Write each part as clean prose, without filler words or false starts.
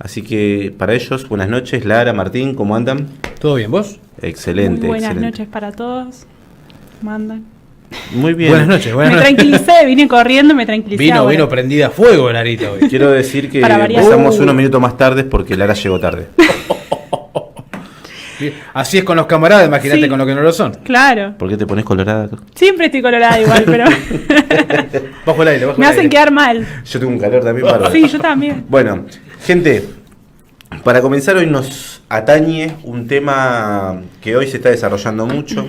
Así que para ellos, buenas noches. Lara, Martín, ¿cómo andan? ¿Todo bien, vos? Excelente. Muy buenas excelente. noches para todos. ¿Cómo andan? Muy bien. Buenas noches, buenas Me noches. tranquilicé, vine corriendo, me tranquilicé. ahora. Vino prendida a fuego, Larita, hoy. Quiero decir que Para variar. empezamos unos minutos más tarde porque Lara llegó tarde. Así es con los camaradas, imagínate Sí. con los que no lo son. Claro. ¿Por qué te pones colorada? Siempre estoy colorada igual, pero Bajo el aire, bajo me el hacen aire. quedar mal. Yo tengo un calor también bárbaro. Sí, yo también. Bueno, gente, para comenzar hoy nos atañe un tema que hoy se está desarrollando mucho.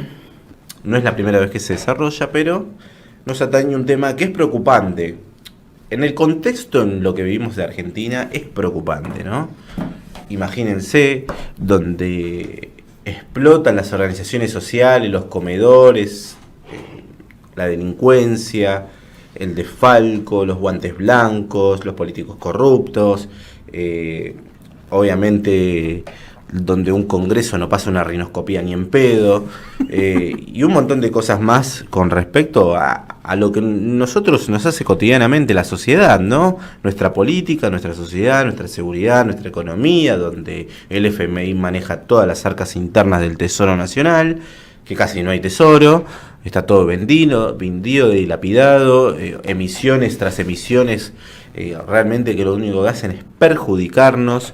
No es la primera vez que se desarrolla, pero nos atañe un tema que es preocupante. En el contexto en lo que vivimos de Argentina es preocupante, ¿no? Imagínense donde explotan las organizaciones sociales, los comedores, la delincuencia, el desfalco, los guantes blancos, los políticos corruptos, obviamente donde un congreso no pasa una rinoscopía ni en pedo, y un montón de cosas más con respecto a lo que nosotros nos hace cotidianamente la sociedad, ¿no? Nuestra política, nuestra sociedad, nuestra seguridad, nuestra economía, donde el FMI maneja todas las arcas internas del Tesoro Nacional, que casi no hay tesoro, está todo vendido y dilapidado, emisiones tras emisiones, realmente que lo único que hacen es perjudicarnos.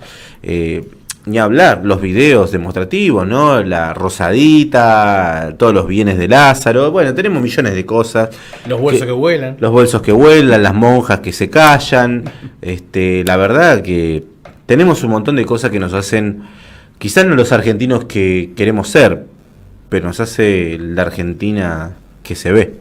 Ni hablar, los videos demostrativos, ¿no? La Rosadita, todos los bienes de Lázaro, bueno, tenemos millones de cosas. Los bolsos que vuelan. Los bolsos que vuelan, las monjas que se callan, la verdad que tenemos un montón de cosas que nos hacen, quizás no los argentinos que queremos ser, pero nos hace la Argentina que se ve,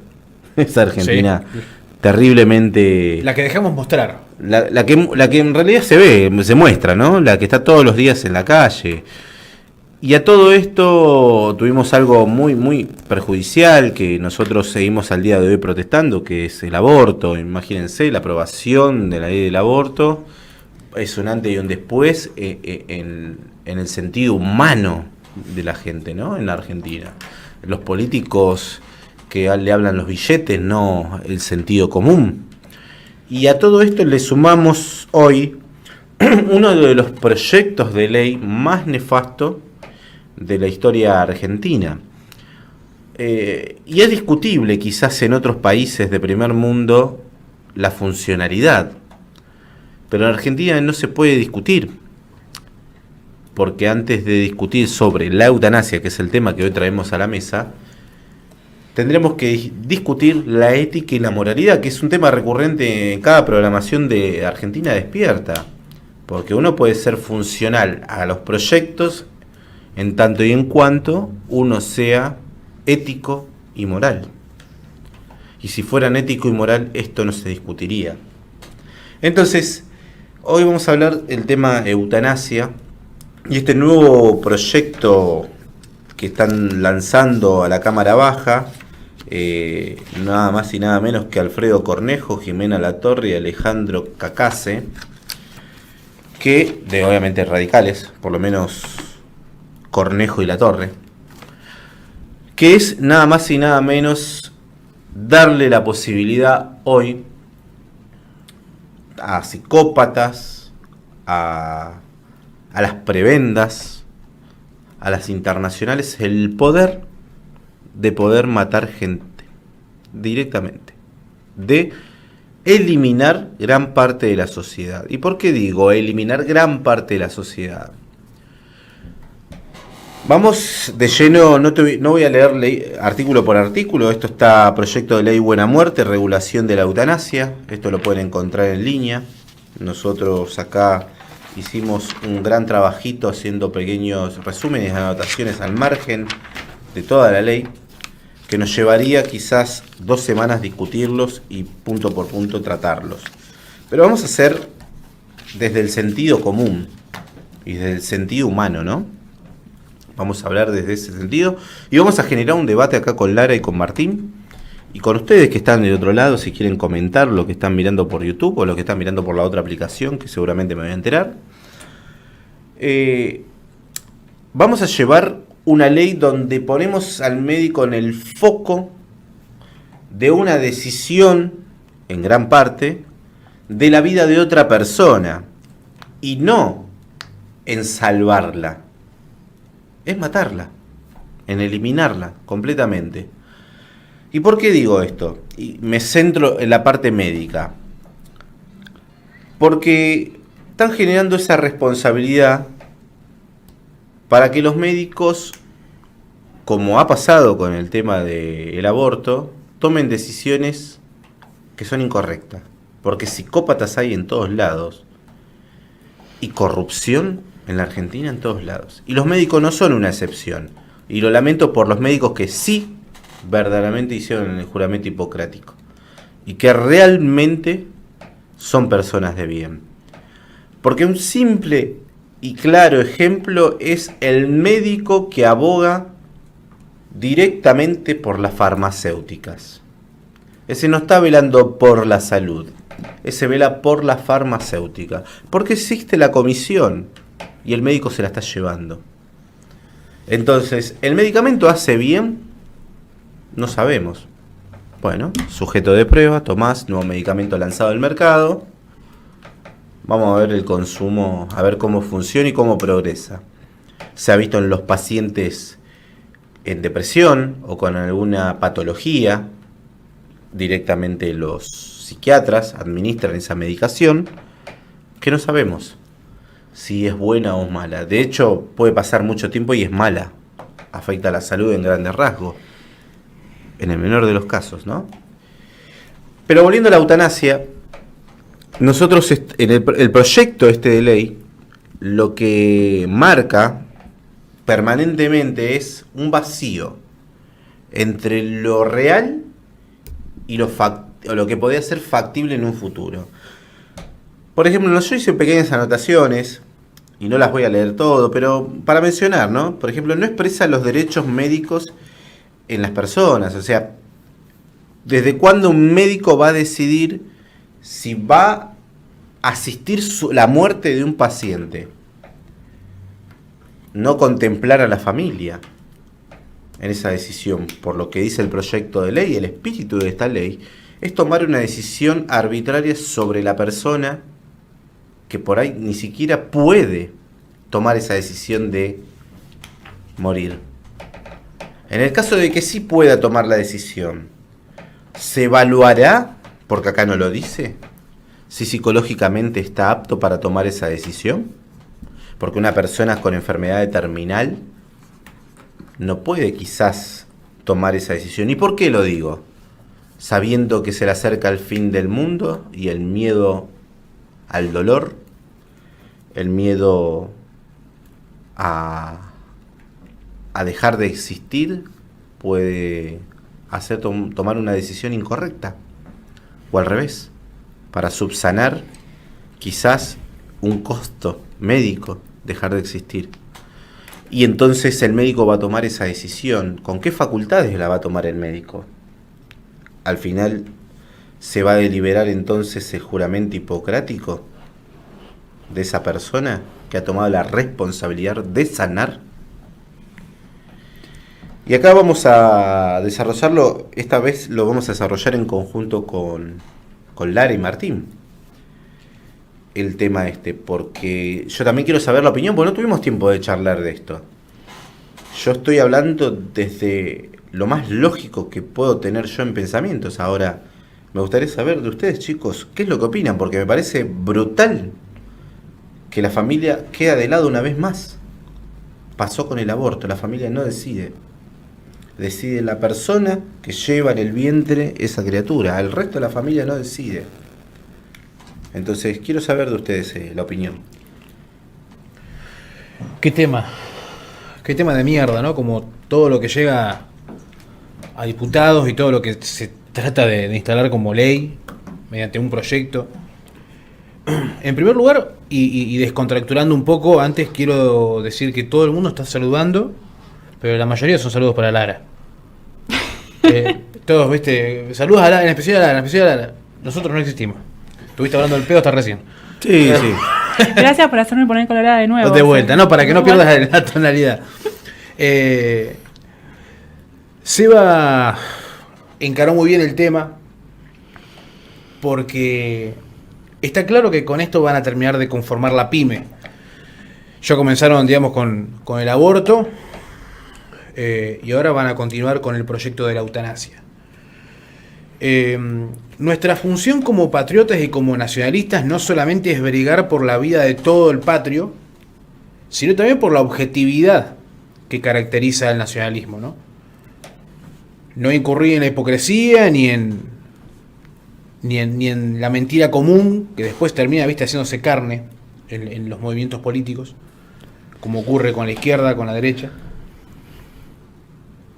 esa Argentina Sí. terriblemente... La que dejamos mostrar. La que en realidad se ve, se muestra, ¿no? La que está todos los días en la calle. Y a todo esto tuvimos algo muy, muy perjudicial que nosotros seguimos al día de hoy protestando, que es el aborto. Imagínense, la aprobación de la ley del aborto es un antes y un después en el sentido humano de la gente, ¿no? En la Argentina. Los políticos que le hablan los billetes, no el sentido común. Y a todo esto le sumamos hoy uno de los proyectos de ley más nefasto de la historia argentina. Y es discutible quizás en otros países de primer mundo la funcionalidad, pero en Argentina no se puede discutir, porque antes de discutir sobre la eutanasia, que es el tema que hoy traemos a la mesa, tendremos que discutir la ética y la moralidad, que es un tema recurrente en cada programación de Argentina Despierta. Porque uno puede ser funcional a los proyectos en tanto y en cuanto uno sea ético y moral. Y si fueran ético y moral, esto no se discutiría. Entonces, hoy vamos a hablar del tema eutanasia y este nuevo proyecto que están lanzando a la Cámara Baja, nada más y nada menos que Alfredo Cornejo, Jimena Latorre y Alejandro Cacase, que de obviamente radicales, por lo menos Cornejo y Latorre, que es nada más y nada menos darle la posibilidad hoy a psicópatas, a las prebendas, a las internacionales, el poder de poder matar gente directamente, de eliminar gran parte de la sociedad. ¿Y por qué digo eliminar gran parte de la sociedad? Vamos de lleno, no voy a leer artículo por artículo. Esto está proyecto de ley Buena Muerte, regulación de la eutanasia. Esto lo pueden encontrar en línea. Nosotros acá hicimos un gran trabajito haciendo pequeños resúmenes, anotaciones al margen de toda la ley, que nos llevaría quizás 2 semanas discutirlos y punto por punto tratarlos. Pero vamos a hacer desde el sentido común y desde el sentido humano, ¿no? Vamos a hablar desde ese sentido y vamos a generar un debate acá con Lara y con Martín y con ustedes que están del otro lado, si quieren comentar lo que están mirando por YouTube o lo que están mirando por la otra aplicación, que seguramente me voy a enterar. Vamos a llevar una ley donde ponemos al médico en el foco de una decisión, en gran parte, de la vida de otra persona, y no en salvarla, es matarla, en eliminarla completamente. ¿Y por qué digo esto? Y me centro en la parte médica. Porque están generando esa responsabilidad para que los médicos, como ha pasado con el tema del aborto, tomen decisiones que son incorrectas. Porque psicópatas hay en todos lados. Y corrupción en la Argentina en todos lados. Y los médicos no son una excepción. Y lo lamento por los médicos que sí verdaderamente hicieron el juramento hipocrático. Y que realmente son personas de bien. Porque un simple y claro ejemplo es el médico que aboga directamente por las farmacéuticas. Ese no está velando por la salud, ese vela por la farmacéutica. Porque existe la comisión y el médico se la está llevando. Entonces, ¿el medicamento hace bien? No sabemos. Bueno, sujeto de prueba, tomás, nuevo medicamento lanzado al mercado. Vamos a ver el consumo, a ver cómo funciona y cómo progresa. Se ha visto en los pacientes en depresión o con alguna patología. Directamente los psiquiatras administran esa medicación que no sabemos si es buena o mala. De hecho, puede pasar mucho tiempo y es mala. Afecta a la salud en grandes rasgos. En el menor de los casos, ¿no? Pero volviendo a la eutanasia, nosotros en el proyecto de ley, lo que marca permanentemente es un vacío entre lo real y lo que podría ser factible en un futuro. Por ejemplo, yo hice pequeñas anotaciones, y no las voy a leer todo, pero para mencionar, ¿no? Por ejemplo, no expresa los derechos médicos en las personas. O sea, ¿desde cuándo un médico va a decidir si va a asistir la muerte de un paciente? No contemplar a la familia en esa decisión, por lo que dice el proyecto de ley, el espíritu de esta ley, es tomar una decisión arbitraria sobre la persona que por ahí ni siquiera puede tomar esa decisión de morir. En el caso de que sí pueda tomar la decisión, ¿se evaluará, porque acá no lo dice, si psicológicamente está apto para tomar esa decisión? Porque una persona con enfermedad terminal no puede quizás tomar esa decisión. ¿Y por qué lo digo? Sabiendo que se le acerca el fin del mundo y el miedo al dolor, el miedo a dejar de existir, puede hacer tomar una decisión incorrecta. O al revés, para subsanar quizás un costo médico, dejar de existir. Y entonces el médico va a tomar esa decisión. ¿Con qué facultades la va a tomar el médico? Al final se va a deliberar entonces el juramento hipocrático de esa persona que ha tomado la responsabilidad de sanar. Y acá vamos a desarrollarlo, esta vez lo vamos a desarrollar en conjunto con Lara y Martín. El tema porque yo también quiero saber la opinión, porque no tuvimos tiempo de charlar de esto. Yo estoy hablando desde lo más lógico que puedo tener yo en pensamientos. Ahora, me gustaría saber de ustedes, chicos, qué es lo que opinan, porque me parece brutal que la familia queda de lado una vez más. Pasó con el aborto, la familia no decide. Decide la persona que lleva en el vientre esa criatura. El resto de la familia no decide. Entonces, quiero saber de ustedes la opinión. Qué tema de mierda, ¿no? Como todo lo que llega a diputados y todo lo que se trata de instalar como ley mediante un proyecto. En primer lugar, y descontracturando un poco, antes quiero decir que todo el mundo está saludando, pero la mayoría son saludos para Lara. Todos, ¿viste? Saludos a Lara, en especial a Lara. Nosotros no existimos. Estuviste hablando del pedo hasta recién. Sí, sí. Gracias por hacerme poner colorada de nuevo. De vuelta, no, para que no pierdas la tonalidad. Seba encaró muy bien el tema, porque está claro que con esto van a terminar de conformar la pyme. Ya comenzaron, digamos, con el aborto y ahora van a continuar con el proyecto de la eutanasia. Nuestra función como patriotas y como nacionalistas no solamente es brigar por la vida de todo el patrio, sino también por la objetividad que caracteriza el nacionalismo, ¿no? No incurrir en la hipocresía ni en la mentira común que después termina, viste, haciéndose carne en los movimientos políticos, como ocurre con la izquierda, con la derecha.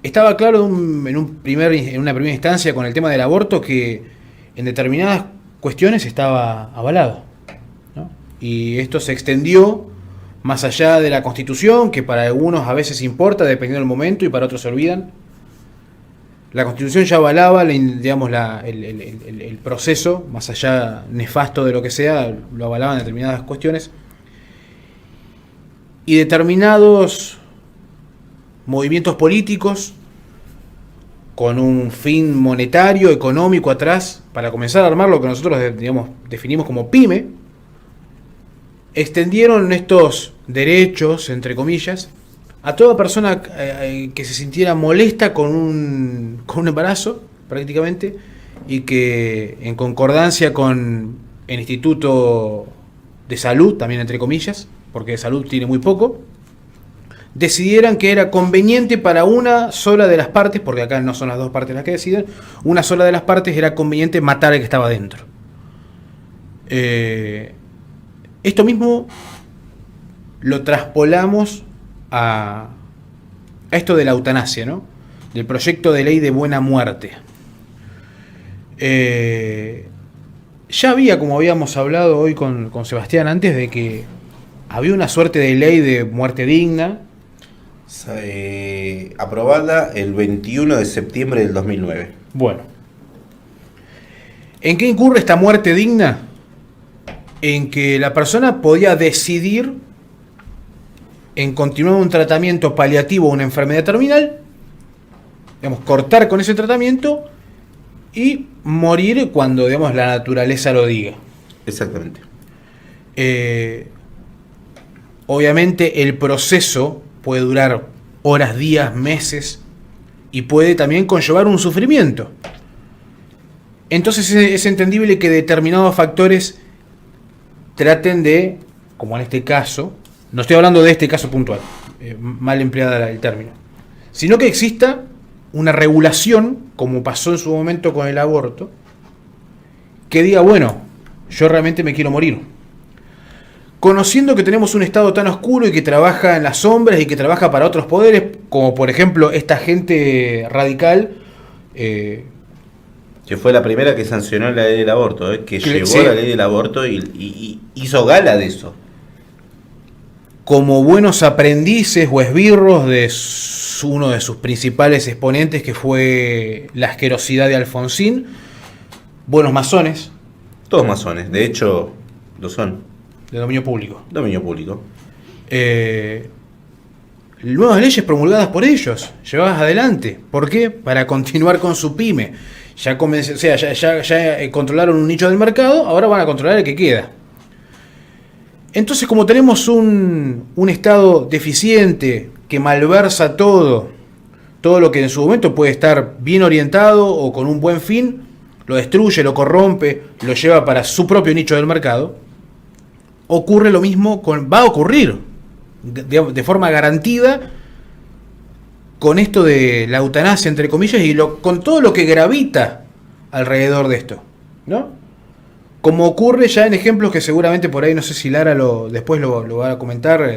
Estaba claro en una primera instancia con el tema del aborto que en determinadas cuestiones estaba avalado, ¿no? Y esto se extendió más allá de la Constitución, que para algunos a veces importa dependiendo del momento y para otros se olvidan. La Constitución ya avalaba, digamos, el proceso, más allá nefasto de lo que sea, lo avalaban en determinadas cuestiones. Y determinados movimientos políticos con un fin monetario, económico atrás, para comenzar a armar lo que nosotros, digamos, definimos como pyme, extendieron estos derechos, entre comillas, a toda persona que se sintiera molesta con un embarazo, prácticamente, y que en concordancia con el Instituto de Salud, también entre comillas, porque de salud tiene muy poco, decidieran que era conveniente para una sola de las partes, porque acá no son las dos partes las que deciden, una sola de las partes era conveniente matar al que estaba dentro. Esto mismo lo traspolamos a esto de la eutanasia, ¿no? Del proyecto de ley de buena muerte. Ya había, como habíamos hablado hoy con Sebastián antes, de que había una suerte de ley de muerte digna. Aprobada el 21 de septiembre del 2009. Bueno. ¿En qué incurre esta muerte digna? En que la persona podía decidir en continuar un tratamiento paliativo o una enfermedad terminal, digamos, cortar con ese tratamiento y morir cuando, digamos, la naturaleza lo diga. Exactamente. Obviamente el proceso puede durar horas, días, meses y puede también conllevar un sufrimiento. Entonces es entendible que determinados factores traten de, como en este caso, no estoy hablando de este caso puntual, mal empleada el término, sino que exista una regulación, como pasó en su momento con el aborto, que diga, bueno, yo realmente me quiero morir. Conociendo que tenemos un Estado tan oscuro y que trabaja en las sombras y que trabaja para otros poderes, como por ejemplo esta gente radical, que fue la primera que sancionó la ley del aborto, que llevó sí, la ley del aborto y hizo gala de eso. Como buenos aprendices o esbirros de uno de sus principales exponentes, que fue la asquerosidad de Alfonsín, buenos masones. Todos masones, de hecho lo son. De dominio público. Dominio público. Nuevas leyes promulgadas por ellos, llevadas adelante. ¿Por qué? Para continuar con su pyme. Ya controlaron un nicho del mercado, ahora van a controlar el que queda. Entonces, como tenemos un Estado deficiente que malversa todo lo que en su momento puede estar bien orientado o con un buen fin, lo destruye, lo corrompe, lo lleva para su propio nicho del mercado, ocurre lo mismo, va a ocurrir de forma garantida con esto de la eutanasia, entre comillas, y con todo lo que gravita alrededor de esto, ¿no? Como ocurre ya en ejemplos que seguramente por ahí, no sé si Lara después lo va a comentar,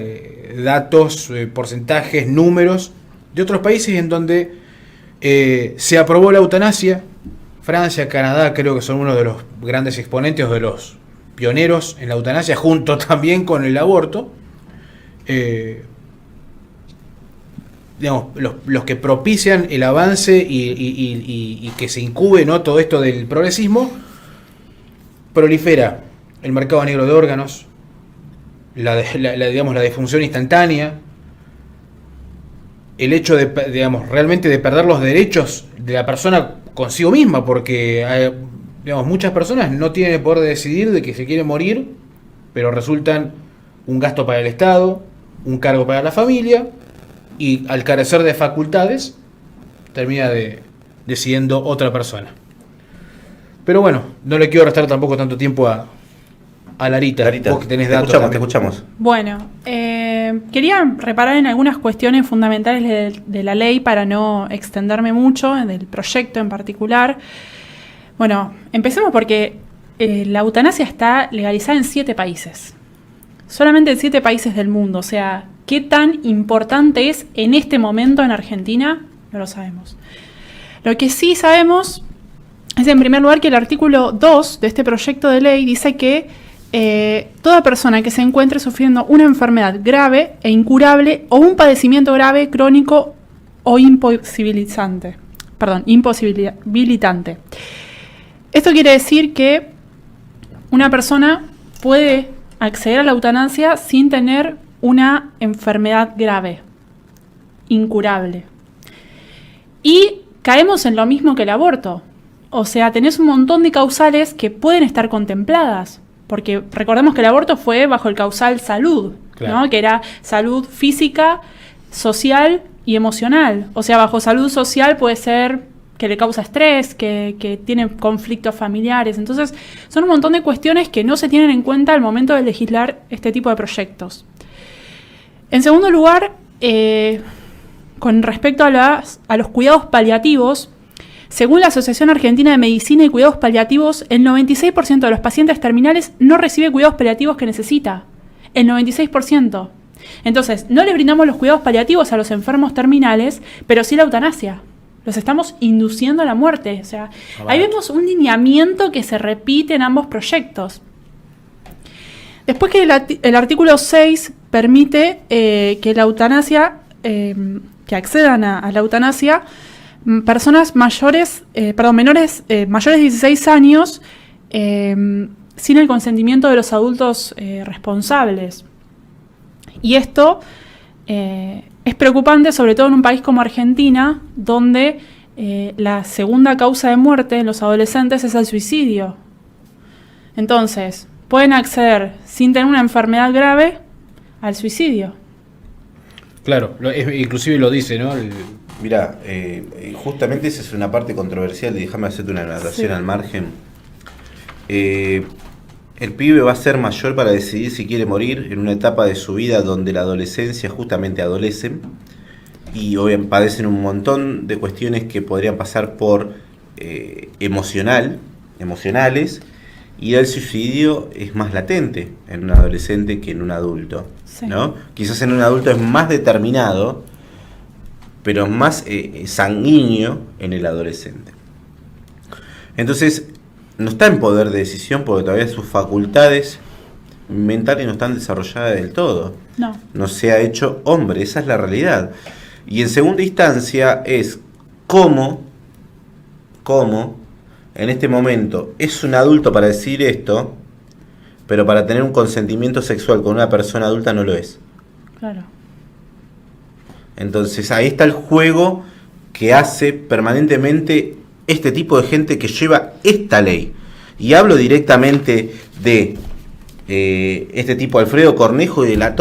datos, porcentajes, números de otros países en donde se aprobó la eutanasia. Francia, Canadá creo que son uno de los grandes exponentes o de los pioneros en la eutanasia, junto también con el aborto. Digamos, los que propician el avance y que se incube, ¿no?, todo esto del progresismo. Prolifera el mercado negro de órganos, la defunción instantánea, el hecho de, digamos, realmente de perder los derechos de la persona consigo misma, porque digamos, muchas personas no tienen el poder de decidir de que se quieren morir, pero resultan un gasto para el Estado, un cargo para la familia y al carecer de facultades termina decidiendo otra persona. Pero bueno, no le quiero restar tampoco tanto tiempo a Larita, vos que tenés datos. Te escuchamos. Bueno, quería reparar en algunas cuestiones fundamentales de la ley para no extenderme mucho, del proyecto en particular. Bueno, empecemos porque la eutanasia está legalizada en 7 países. Solamente en 7 países del mundo. O sea, ¿qué tan importante es en este momento en Argentina? No lo sabemos. Lo que sí sabemos es, en primer lugar, que el artículo 2 de este proyecto de ley dice que toda persona que se encuentre sufriendo una enfermedad grave e incurable o un padecimiento grave, crónico o imposibilitante. Esto quiere decir que una persona puede acceder a la eutanasia sin tener una enfermedad grave, incurable. Y caemos en lo mismo que el aborto. O sea, tenés un montón de causales que pueden estar contempladas. Porque recordemos que el aborto fue bajo el causal salud, claro, ¿no? Que era salud física, social y emocional. O sea, bajo salud social puede ser que le causa estrés, que tiene conflictos familiares. Entonces, son un montón de cuestiones que no se tienen en cuenta al momento de legislar este tipo de proyectos. En segundo lugar, con respecto a los cuidados paliativos, según la Asociación Argentina de Medicina y Cuidados Paliativos, el 96% de los pacientes terminales no recibe cuidados paliativos que necesita. El 96%. Entonces, no le brindamos los cuidados paliativos a los enfermos terminales, pero sí la eutanasia. Los estamos induciendo a la muerte. O sea, ahí vemos un lineamiento que se repite en ambos proyectos. Después que el artículo 6 permite que la eutanasia, que accedan a la eutanasia, personas menores mayores de 16 años sin el consentimiento de los adultos responsables. Y esto es preocupante, sobre todo en un país como Argentina, donde la segunda causa de muerte en los adolescentes es el suicidio. Entonces, pueden acceder sin tener una enfermedad grave al suicidio. Claro, inclusive lo dice, ¿no? Mira, justamente esa es una parte controversial, y déjame hacerte una anotación al margen. El pibe va a ser mayor para decidir si quiere morir en una etapa de su vida donde la adolescencia justamente adolecen y obviamente padecen un montón de cuestiones que podrían pasar por emocionales, y el suicidio es más latente en un adolescente que en un adulto, sí, ¿no? Quizás en un adulto es más determinado, pero más sanguíneo en el adolescente. Entonces, no está en poder de decisión porque todavía sus facultades mentales no están desarrolladas del todo. No se ha hecho hombre, esa es la realidad. Y en segunda instancia es cómo en este momento es un adulto para decir esto, pero para tener un consentimiento sexual con una persona adulta no lo es. Claro. Entonces ahí está el juego que hace permanentemente este tipo de gente que lleva esta ley. Y hablo directamente de este tipo, Alfredo Cornejo y La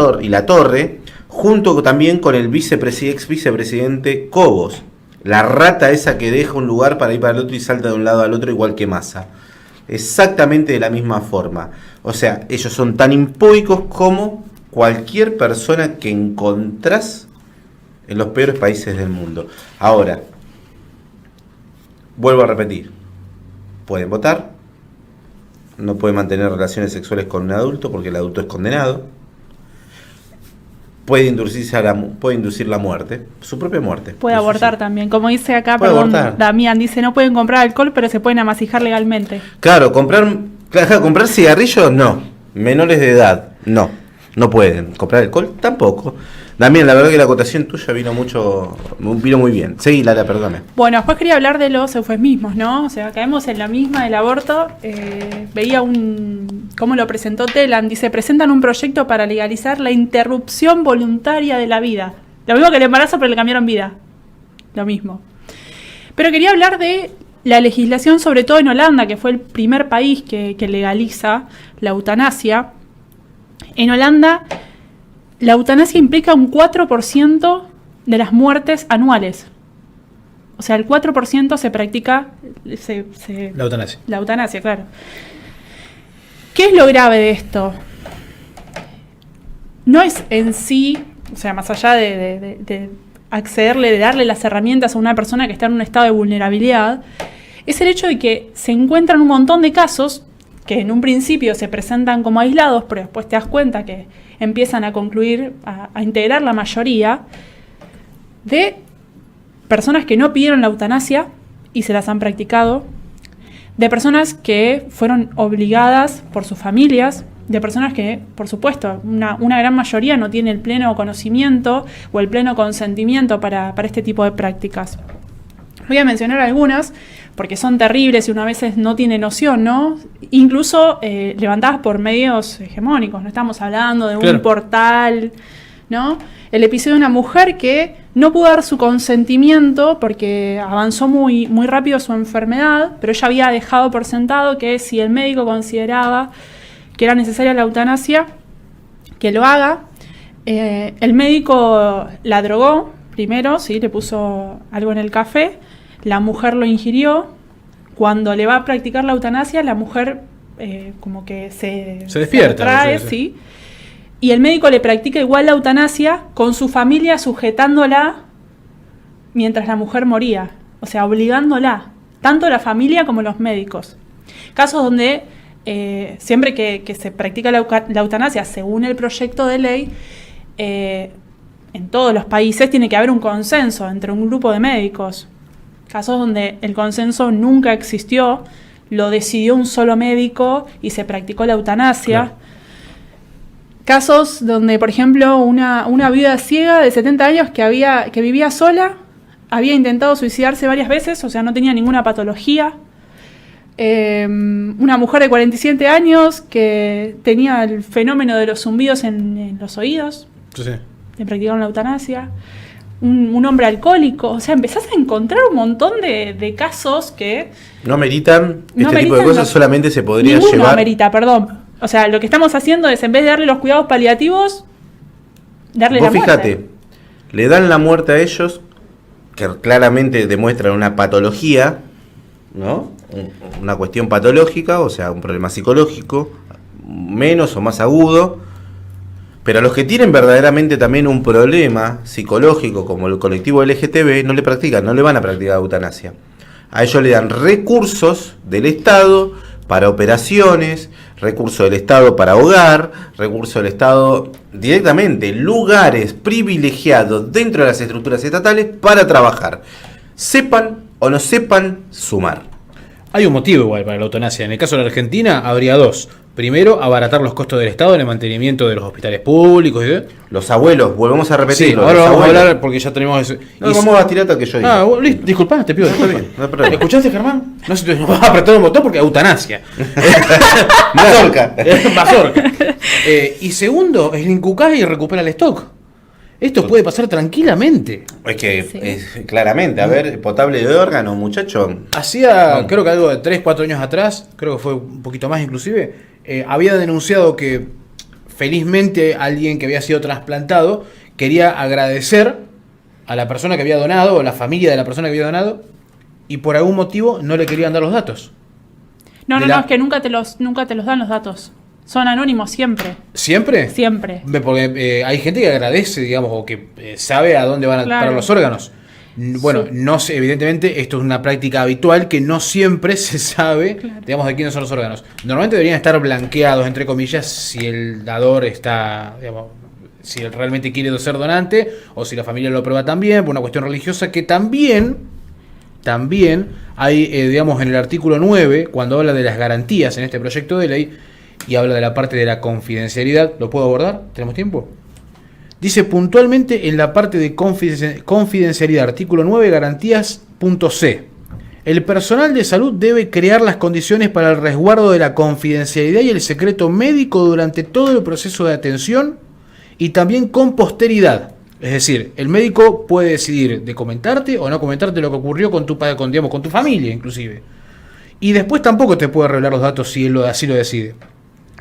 Torre, junto también con el ex vicepresidente Cobos, la rata esa que deja un lugar para ir para el otro y salta de un lado al otro igual que Massa. Exactamente de la misma forma. O sea, ellos son tan impúdicos como cualquier persona que encontrás en los peores países del mundo. Ahora, vuelvo a repetir, pueden votar, no pueden mantener relaciones sexuales con un adulto porque el adulto es condenado, puede inducir la muerte, su propia muerte. Puede abortar también, como dice acá, Damián, dice no pueden comprar alcohol, pero se pueden amasijar legalmente. Claro, comprar cigarrillos, no. Menores de edad, no pueden. Comprar alcohol, tampoco. Damián, la verdad que la acotación tuya vino muy bien. Seguí, Lara, perdone. Bueno, después quería hablar de los eufemismos, ¿no? O sea, caemos en la misma del aborto. Veía cómo lo presentó Telam. Dice, presentan un proyecto para legalizar la interrupción voluntaria de la vida. Lo mismo que el embarazo, pero le cambiaron vida. Lo mismo. Pero quería hablar de la legislación, sobre todo en Holanda, que fue el primer país que legaliza la eutanasia. En Holanda, la eutanasia implica un 4% de las muertes anuales. O sea, el 4% se practica La eutanasia. la eutanasia, claro. ¿Qué es lo grave de esto? No es en sí, o sea, más allá de accederle, de darle las herramientas a una persona que está en un estado de vulnerabilidad, es el hecho de que se encuentran un montón de casos que en un principio se presentan como aislados, pero después te das cuenta que empiezan a concluir, a integrar la mayoría, de personas que no pidieron la eutanasia y se las han practicado, de personas que fueron obligadas por sus familias, de personas que, por supuesto, una gran mayoría no tiene el pleno conocimiento o el pleno consentimiento para este tipo de prácticas. Voy a mencionar algunas, porque son terribles y uno a veces no tiene noción, ¿no? Incluso levantadas por medios hegemónicos, no estamos hablando de un portal, ¿no? El episodio de una mujer que no pudo dar su consentimiento porque avanzó muy, muy rápido su enfermedad, pero ella había dejado por sentado que si el médico consideraba que era necesaria la eutanasia, que lo haga. El médico la drogó primero, ¿sí? Le puso algo en el café, la mujer lo ingirió. Cuando le va a practicar la eutanasia, la mujer como que se despierta. Retrae, ¿sí? Y el médico le practica igual la eutanasia con su familia sujetándola mientras la mujer moría. O sea, obligándola, tanto la familia como los médicos. Casos donde siempre que se practica la eutanasia según el proyecto de ley, en todos los países tiene que haber un consenso entre un grupo de médicos. Casos donde el consenso nunca existió, lo decidió un solo médico y se practicó la eutanasia. Claro. Casos donde, por ejemplo, una viuda ciega de 70 años que vivía sola, había intentado suicidarse varias veces, o sea, no tenía ninguna patología. Una mujer de 47 años que tenía el fenómeno de los zumbidos en los oídos. Sí. Le practicaron la eutanasia. Un hombre alcohólico. O sea, empezás a encontrar un montón de casos que no meritan este tipo de cosas, solamente se podría llevar. No amerita, perdón. O sea, lo que estamos haciendo es, en vez de darle los cuidados paliativos, darle la muerte. Fíjate, le dan la muerte a ellos, que claramente demuestran una patología, ¿no? Una cuestión patológica, o sea, un problema psicológico, menos o más agudo. Pero a los que tienen verdaderamente también un problema psicológico, como el colectivo LGTB, no le van a practicar eutanasia. A ellos le dan recursos del Estado para operaciones, recursos del Estado para hogar, recursos del Estado directamente, lugares privilegiados dentro de las estructuras estatales para trabajar. Sepan o no sepan sumar. Hay un motivo igual para la eutanasia. En el caso de la Argentina habría dos. Primero, abaratar los costos del Estado en el mantenimiento de los hospitales públicos. Los abuelos, volvemos a repetirlo. Sí, ahora vamos a hablar porque ya tenemos eso. No, vamos a tirar hasta que yo diga. Listo, disculpa, te pido. No, está bien, no hay problema. ¿Escuchaste, Germán? No se te va a apretar un botón porque eutanasia. Mazorca. Mazorca. Y segundo, es incucás y recupera el stock. Esto puede pasar tranquilamente. Es que, claramente, a ver, potable de órgano, muchacho. Creo que algo de 3-4 años atrás, creo que fue un poquito más inclusive, había denunciado que felizmente alguien que había sido trasplantado quería agradecer a la persona que había donado, o la familia de la persona que había donado, y por algún motivo no le querían dar los datos. No, es que nunca te los dan los datos. Son anónimos siempre. ¿Siempre? Siempre. Porque hay gente que agradece, digamos, o que sabe a dónde van a parar los órganos. Bueno, no sé, evidentemente esto es una práctica habitual que no siempre se sabe, digamos, de quiénes son los órganos. Normalmente deberían estar blanqueados, entre comillas, si el dador está, digamos, si él realmente quiere ser donante, o si la familia lo aprueba también, por una cuestión religiosa, que también hay, digamos, en el artículo 9, cuando habla de las garantías en este proyecto de ley, y habla de la parte de la confidencialidad. ¿Lo puedo abordar? ¿Tenemos tiempo? Dice puntualmente en la parte de confidencialidad, artículo 9, garantías.c. El personal de salud debe crear las condiciones para el resguardo de la confidencialidad y el secreto médico durante todo el proceso de atención y también con posteridad. Es decir, el médico puede decidir de comentarte o no comentarte lo que ocurrió con tu familia, inclusive. Y después tampoco te puede revelar los datos si él así lo decide.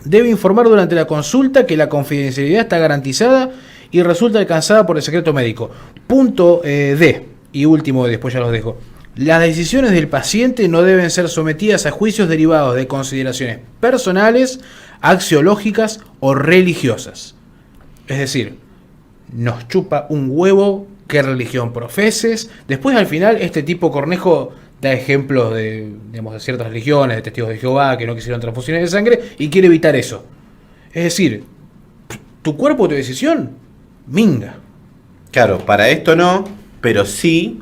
Debe informar durante la consulta que la confidencialidad está garantizada y resulta alcanzada por el secreto médico. Punto D, y último, después ya los dejo. Las decisiones del paciente no deben ser sometidas a juicios derivados de consideraciones personales, axiológicas o religiosas. Es decir, nos chupa un huevo qué religión profeses. Después, al final, este tipo Cornejo da ejemplos de, digamos, de ciertas religiones, de testigos de Jehová que no quisieron transfusiones de sangre y quiere evitar eso. Es decir, tu cuerpo, tu decisión, minga. Claro, para esto no, pero sí,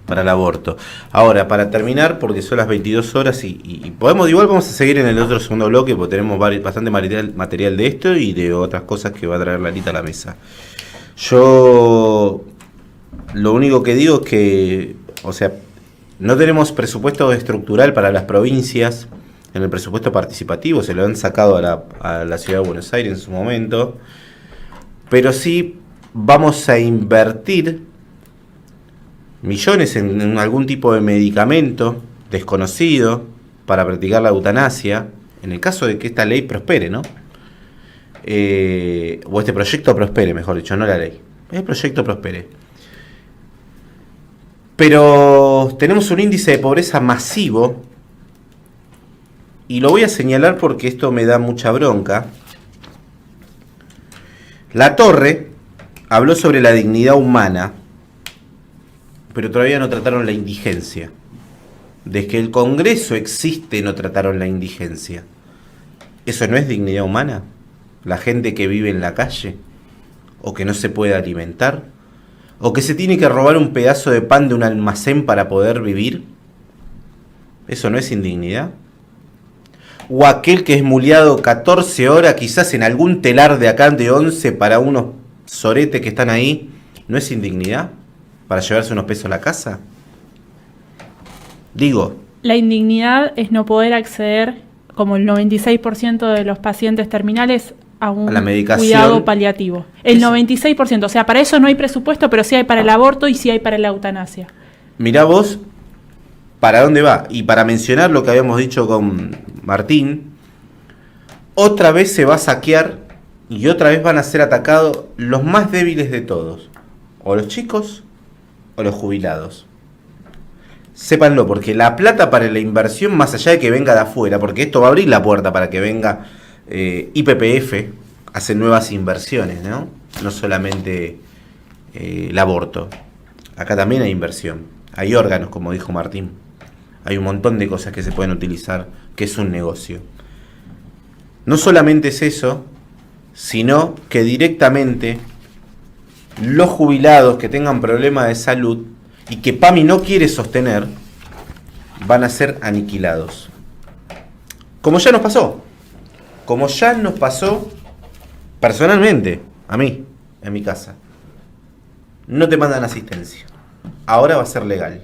para el aborto. Ahora, para terminar, porque son las 22 horas y podemos, igual vamos a seguir en el otro segundo bloque, porque tenemos bastante material de esto y de otras cosas que va a traer Larita a la mesa. Yo lo único que digo es que, o sea, no tenemos presupuesto estructural para las provincias. En el presupuesto participativo se lo han sacado a la ciudad de Buenos Aires en su momento, pero sí vamos a invertir millones en algún tipo de medicamento desconocido para practicar la eutanasia, en el caso de que esta ley prospere, ¿no? O este proyecto prospere, mejor dicho, no la ley. El proyecto prospere. Pero tenemos un índice de pobreza masivo, y lo voy a señalar porque esto me da mucha bronca. La Torre habló sobre la dignidad humana, pero todavía no trataron la indigencia. Desde que el Congreso existe no trataron la indigencia. ¿Eso no es dignidad humana? La gente que vive en la calle, o que no se puede alimentar, o que se tiene que robar un pedazo de pan de un almacén para poder vivir. ¿Eso no es indignidad? O aquel que es muleado 14 horas, quizás en algún telar de acá de 11 para unos soretes que están ahí, ¿no es indignidad? ¿Para llevarse unos pesos a la casa? Digo. La indignidad es no poder acceder, como el 96% de los pacientes terminales, a un cuidado paliativo. El 96%. O sea, para eso no hay presupuesto, pero sí hay para el aborto y sí hay para la eutanasia. Mirá vos para dónde va. Y para mencionar lo que habíamos dicho con Martín, otra vez se va a saquear y otra vez van a ser atacados los más débiles de todos. O los chicos o los jubilados. Sépanlo, porque la plata para la inversión, más allá de que venga de afuera, porque esto va a abrir la puerta para que venga YPF, hace nuevas inversiones, ¿no? No solamente el aborto. Acá también hay inversión. Hay órganos, como dijo Martín. Hay un montón de cosas que se pueden utilizar, que es un negocio. No solamente es eso, sino que directamente los jubilados que tengan problemas de salud y que PAMI no quiere sostener, van a ser aniquilados. Como ya nos pasó. Como ya nos pasó personalmente, a mí, en mi casa. No te mandan asistencia. Ahora va a ser legal.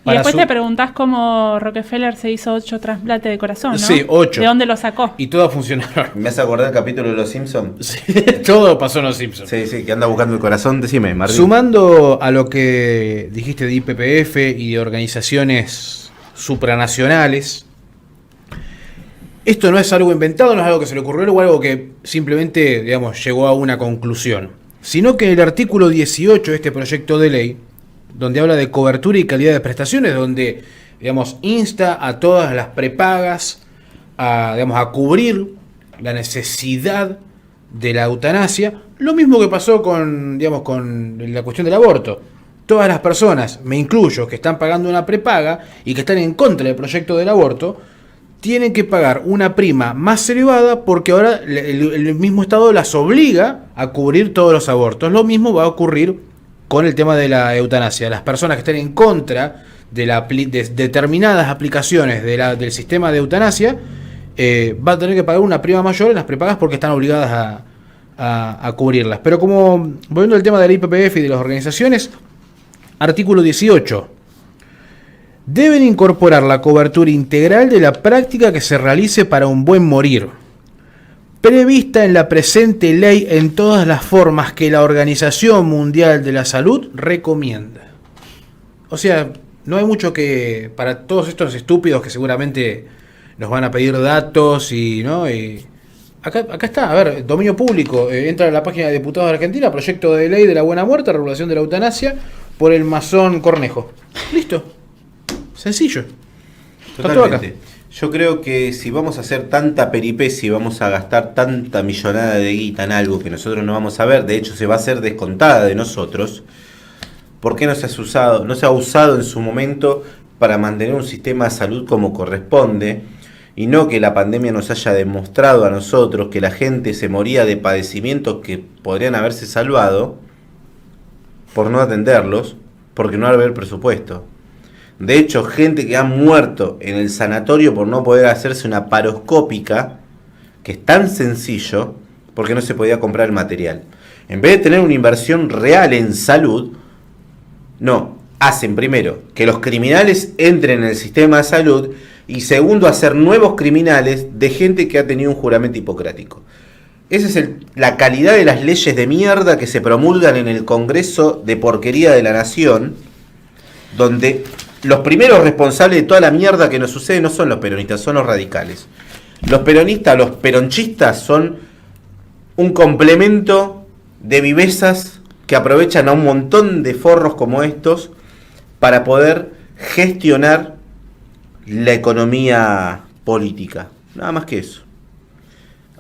Y después te preguntás cómo Rockefeller se hizo 8 trasplantes de corazón, ¿no? Sí, 8. ¿De dónde lo sacó? Y todos funcionaron. ¿Me hace acordar el capítulo de Los Simpsons? Sí, todo pasó en Los Simpsons. Sí, que anda buscando el corazón. Decime, Martín. Sumando a lo que dijiste de IPPF y de organizaciones supranacionales, esto no es algo inventado, no es algo que se le ocurrió o algo que simplemente, digamos, llegó a una conclusión, sino que el artículo 18 de este proyecto de ley, donde habla de cobertura y calidad de prestaciones, donde, digamos, insta a todas las prepagas a, digamos, a cubrir la necesidad de la eutanasia, lo mismo que pasó con, digamos, con la cuestión del aborto. Todas las personas, me incluyo, que están pagando una prepaga y que están en contra del proyecto del aborto, tienen que pagar una prima más elevada porque ahora el mismo Estado las obliga a cubrir todos los abortos. Lo mismo va a ocurrir con el tema de la eutanasia. Las personas que estén en contra de determinadas aplicaciones del sistema de eutanasia van a tener que pagar una prima mayor en las prepagas porque están obligadas a cubrirlas. Pero como, volviendo al tema del IPPF y de las organizaciones, artículo 18. Deben incorporar la cobertura integral de la práctica que se realice para un buen morir, prevista en la presente ley en todas las formas que la Organización Mundial de la Salud recomienda. O sea, no hay mucho que, para todos estos estúpidos que seguramente nos van a pedir datos y, ¿no? y Acá está, a ver, dominio público. Entra a la página de Diputados de Argentina, proyecto de ley de la buena muerte, regulación de la eutanasia, por el masón Cornejo. Listo. Sencillo. Está todo acá. Totalmente. Yo creo que si vamos a hacer tanta peripecia y vamos a gastar tanta millonada de guita en algo que nosotros no vamos a ver, de hecho se va a hacer descontada de nosotros, ¿por qué no se ha usado en su momento para mantener un sistema de salud como corresponde? Y no que la pandemia nos haya demostrado a nosotros que la gente se moría de padecimientos que podrían haberse salvado por no atenderlos, porque no haber presupuesto. De hecho, gente que ha muerto en el sanatorio por no poder hacerse una paroscópica, que es tan sencillo, porque no se podía comprar el material. En vez de tener una inversión real en salud, no, hacen primero que los criminales entren en el sistema de salud y segundo hacer nuevos criminales de gente que ha tenido un juramento hipocrático. Esa es la calidad de las leyes de mierda que se promulgan en el Congreso de porquería de la Nación, donde los primeros responsables de toda la mierda que nos sucede no son los peronistas, son los radicales. Los peronistas, los peronchistas son un complemento de vivezas que aprovechan a un montón de forros como estos para poder gestionar la economía política. Nada más que eso.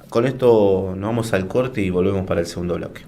Con esto nos vamos al corte y volvemos para el segundo bloque.